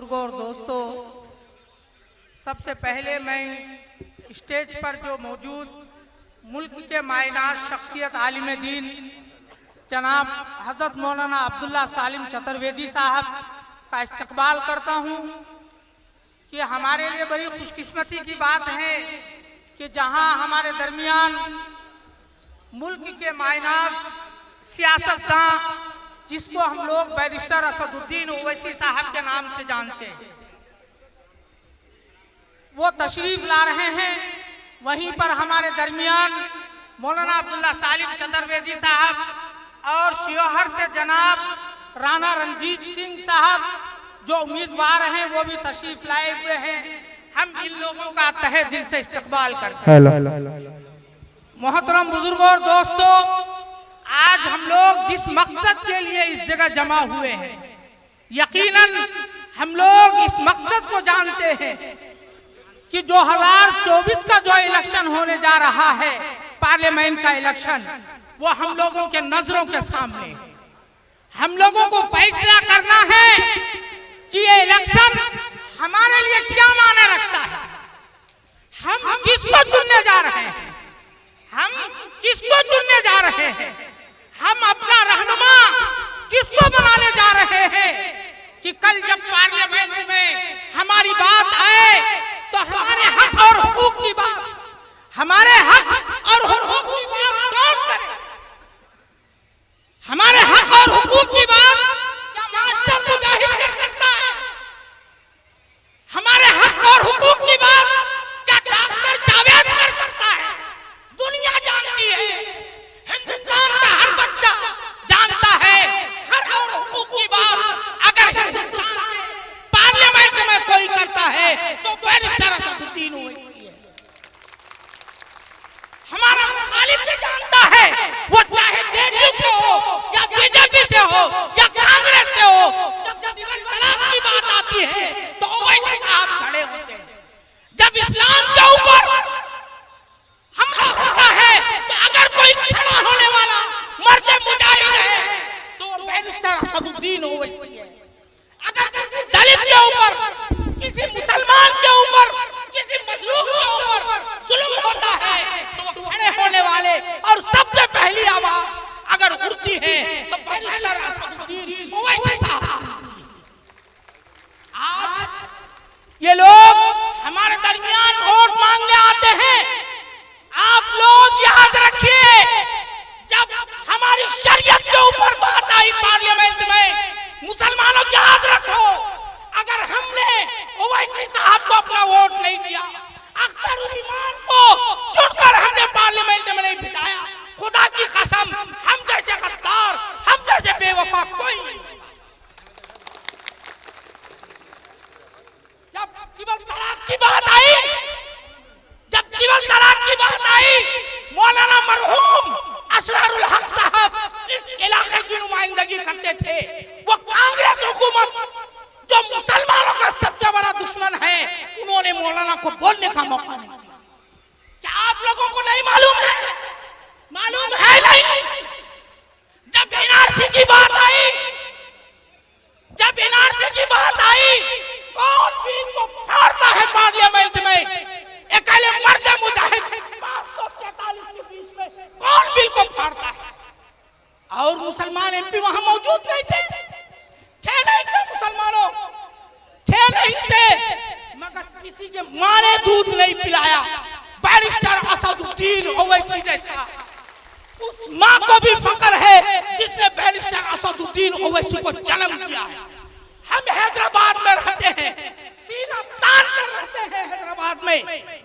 बुजुर्गों और दोस्तों, सबसे पहले मैं स्टेज पर जो मौजूद मुल्क के मायनाज शख्सियत आलिम दीन जनाब हज़रत मौलाना अब्दुल्ला सालिम चतुर्वेदी साहब का इस्तकबाल करता हूँ कि हमारे लिए बड़ी खुशकिस्मती की बात है कि जहाँ हमारे दरमियान मुल्क के मायनाज सियासतदां जिसको हम लोग बैरिस्टर असदुद्दीन ओवैसी साहब के नाम से जानते हैं, वो तशरीफ ला रहे हैं। वहीं पर हमारे दरमियान मौलाना अब्दुल्ला सालिम चतुर्वेदी साहब और शियोहर से जनाब राणा रंजीत सिंह साहब जो उम्मीदवार हैं वो भी तशरीफ लाए हुए हैं। हम इन लोगों का तहे दिल से इस्तकबाल करते हैं। मोहतरम बुजुर्गों और दोस्तों, आज हम लोग जिस मकसद के लिए इस जगह जमा हुए हैं, यकीनन हम लोग इस मकसद को जानते हैं कि 2024 का जो इलेक्शन होने जा रहा है, पार्लियामेंट का इलेक्शन, वो हम लोगों के नजरों के सामने। हम लोगों को फैसला करना है कि ये इलेक्शन हमारे लिए क्या मायने रखता है। हम किसको चुनने जा रहे हैं, हम किसको चुनने जा रहे हैं, हम अपना रहनुमा किसको बनाने जा रहे हैं कि कल जब पार्लियामेंट में हमारी बात आए तो हमारे हक और हुकूक की बात, हमारे हक और हुकूक की बात कौन करे। हमारे हक और हुकूक की बात क्या मास्टर मुजाहिद कर सकता है? हमारे हक और हुकूक की बात क्या डॉक्टर जावेद कर सकता है? दुनिया जानती है, हिंदुस्तान का हर बच्चा जानता है, हर और हुकूक की बात अगर हिंदुस्तान के पार्लियामेंट में कोई करता है तो बैरिस्टर असदुद्दीन ओवैसी है। हमारा मुखालिफ भी जानता है, वो चाहे जेडीयू से हो या बीजेपी से हो या कांग्रेस से हो, जब ट्रिपल तलाक की बात आती है तो ओवैसी साहब खड़े होते हैं। जब इस्लाम के ऊपर हमला होता है तो अगर कोई खड़ा होने वाला मर्द मुजाहिद है तो बैरिस्टर असदुद्दीन ओवैसी है। अगर किसी दलित के ऊपर, किसी मुसलमान के ऊपर, किसी मजलूम के ऊपर जुल्म होता है तो वो खड़े होने वाले और सबसे पहली आवाज अगर उठती है तो बैरिस्टर असदुद्दीन ओवैसी साहब। आज ये लोग हमारे दरमियान वोट मांगने आते हैं। आप लोग याद रखिए, जब हमारी शरीयत के ऊपर बात आई पार्लियामेंट में, मुसलमानों को याद रखो, अगर हमने ओवैसी साहब को अपना वोट नहीं दिया, अख्तरुल-ईमान को चुनकर हमने पार्लियामेंट में नहीं बिठाया, खुदा की कसम हम जैसे गद्दार, हम जैसे बेवफा कोई नहीं। जब ट्रिपल तलाक की बात आई, जब ट्रिपल तलाक की बात आई, मौलाना मरहूम असरारुल हक साहब इस इलाके की नुमाइंदगी करते थे। वो कांग्रेस हुकूमत जो मुसलमानों का सबसे बड़ा दुश्मन है, उन्होंने मौलाना को बोलने का मौका नहीं दिया। क्या आप लोगों को नहीं मालूम है? मालूम है नहीं? जब एनआरसी की बात आई, जब एनआरसी की बात आई, कौन भी को फाड़ता है पार्लियामेंट में? अकेले मर्द मुजाहिद 543 के बीच में कौन बिल को फाड़ता है? और मुसलमान एमपी वहां मौजूद नहीं थे, नहीं थे, मुसलमानों थे नहीं थे, मगर किसी के मां ने दूध नहीं पिलाया। बैरिस्टर असदुद्दीन ओवैसी जैसा उस मां को भी फक्र है जिसने बैरिस्टर असदुद्दीन ओवैसी को जन्म दिया है। हम हैदराबाद में रहते हैं, सीना तान कर रहते हैं हैदराबाद में,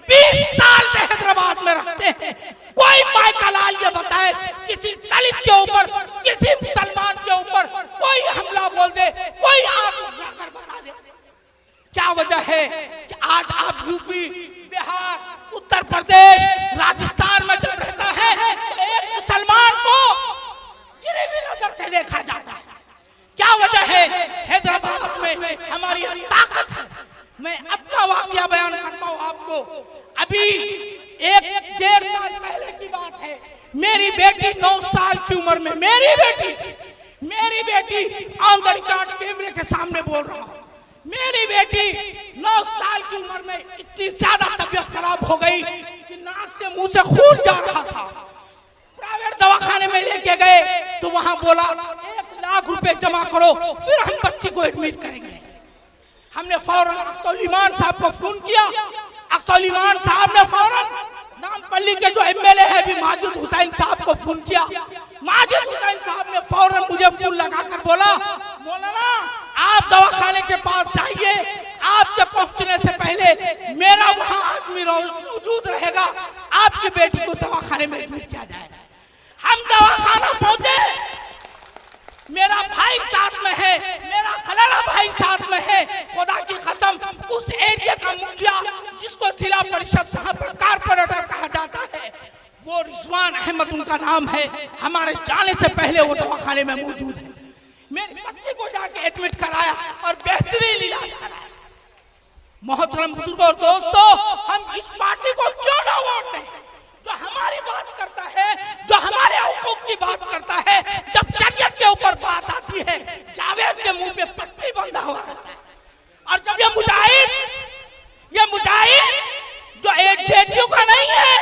20 साल से हैदराबाद में रहते हैं। कोई माय का लाल ये बताए किसी दलित के ऊपर, किसी मुसलमान के ऊपर कोई हमला बोल दे, कोई आग उठाकर बता दे। क्या वजह है कि आज आप यूपी, बिहार, उत्तर प्रदेश, राजस्थान में जब रहता है तो एक मुसलमान को गिरी हुई नजर से देखा जाता है। क्या वजह है? हैदराबाद में हमारी ताकत है। मैं अपना वाकया बयान करता हूँ आपको। अभी 1-1.5 साल पहले की बात है, मेरी बेटी 9 साल की उम्र में, मेरी बेटी ऑन द रिकॉर्ड कैमरे के सामने बोल रहा हूँ, मेरी बेटी 9 साल की उम्र में इतनी ज्यादा तबीयत खराब हो गई कि नाक से मुंह से खून जा रहा था। प्राइवेट दवाखाने में लेके गए तो वहां बोला 1 लाख रुपए जमा करो फिर हम बच्ची को एडमिट करेंगे। हमने फौरन अख्तर ईमान साहब को फोन किया। अख्तर ईमान साहब ने फौरन नामपल्ली के जो एमएलए है भी माजिद हुसैन साहब को फोन किया। माजिद हुसैन साहब ने फौरन मुझे फोन लगाकर बोला, मौलाना आप दवाखाने के पास जाइए, आपके पहुंचने से पहले मेरा वहां आदमी मौजूद रहेगा, आपकी बेटी को दवाखाने में एडमिट किया जाएगा। हम दवाखाना पहुंचे, मेरा भाई साथ में है, मेरा खलाना भाई साथ में है। खुदा की कसम उस एरिया का मुखिया जिसको जिला परिषद वहां पर कारपोरेटर कहा जाता है, वो रिजवान अहमद उनका नाम है, हमारे जाने से पहले वो दवाखाने में मौजूद है। मेरी बच्ची को जाके एडमिट कराया और बेहतरीन इलाज कराया। मोहतरम बुजुर्गों और दोस्तों, हम इस पार्टी को क्यों ना वोट दें जो हमारी बात करता है, जो हमारे हकूक की बात करता है। जब शरीयत के ऊपर बात आती है जावेद के मुंह पे पट्टी बंधा हुआ रहता है। और जब ये मुजाहिद जो जेडीयू का नहीं है,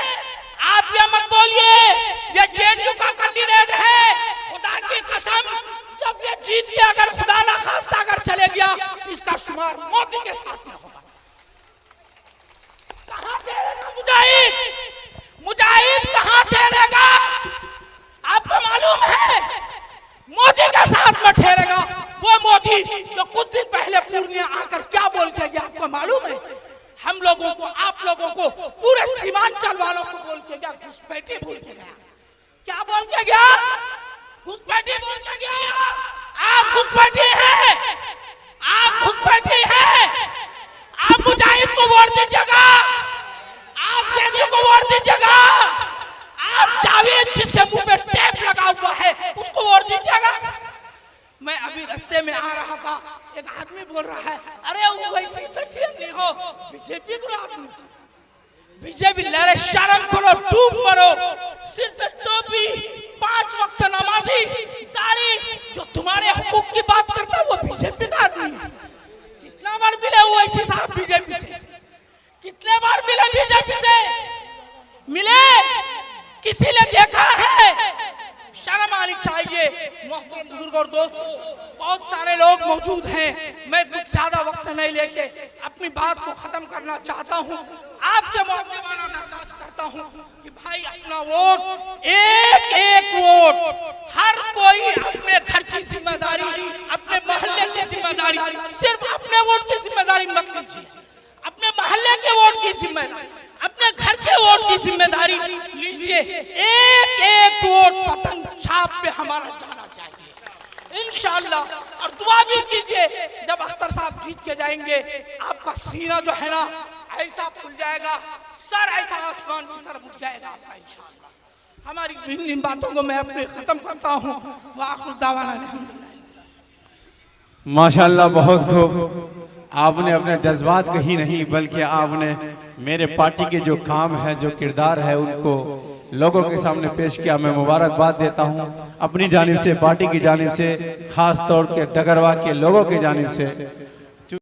आप ये मत बोलिए ये जेडीयू का कैंडिडेट है। खुदा की कसम जब ये जीत के अगर खुदा ना खास्ता अगर चले गया इसका शुमार मोदी के साथ में होगा। कहां ठहरेगा मुजाहिद कहां ठहरेगा? आपको मालूम है मोदी के साथ में ठहरेगा। वो मोदी जो कुछ दिन पहले पूर्णिया आकर क्या बोल के गया आपको मालूम है? हम लोगों को, आप लोगों को, पूरे सीमांचल वालों को बोल के गया, घुसपैठी बोल के गया। क्या बोल के गया? घुसपैठी बोल के गया। आप घुसपैठी हैं, आप घुसपैठी हैं। आप मुजाहिद को वोट दीजिएगा, आप जेडीयू को वोट दीजिएगा। आप जावेद जिसके मुंह पे टेप लगा हुआ है उसको वोट दीजिएगा। मैं अभी रास्ते में आ रहा था, एक आदमी बोल रहा है, अरे वो वैसी शख्सियत नहीं हो, बीजेपी को आदमी, बीजेपी लड़े, शर्म करो, डूब मरो। सिर्फ टोपी, 5 वक्त नमाजी, दाढ़ी, जो तुम्हारे हुकूक की बात करता है वो बीजेपी का आदमी है। कितना बार मिले वो ऐसी साहब बीजेपी से? कितने बार मिले बीजेपी से? मिले? किसी ने देखा है? शर्म आनी चाहिए। मोहतरम बुजुर्ग और दोस्तों, बहुत सारे लोग मौजूद हैं, मैं कुछ ज्यादा वक्त नहीं लेके अपनी बात को खत्म करना चाहता हूं। आपसे मौजूदाना दरखास्त करता हूं कि भाई अपना वोट, एक वोट, हर कोई अपने घर की जिम्मेदारी, अपने मोहल्ले की जिम्मेदारी, सिर्फ अपने वोट की जिम्मेदारी मत लीजिए, अपने मोहल्ले के वोट की जिम्मेदारी, अपने घर के वोट की जिम्मेदारी लीजिए। एक वोट पतंग छाप पे हमारा जाना चाहिए इंशाअल्लाह। और दुआ भी कीजिए जब अख्तर साहब जीत के जाएंगे, आपका सीना जो है ना ऐसा खुल जाएगा, सर ऐसा आसमान की तरफ उठ जाएगा आपका इंशाअल्लाह। हमारी इन बातों को मैं अपने खत्म करता हूँ। वाखिर दावाना अल्हम्दुलिल्लाह। माशाअल्लाह, बहुत खूब। आपने अपने जज्बात कही नहीं, बल्कि आपने मेरे पार्टी के जो काम है, जो किरदार है, उनको लोगों के सामने पेश किया। मैं मुबारकबाद देता हूं अपनी जानिब से, पार्टी की जानिब से, खास तौर के डगरवा के लोगों की जानिब से।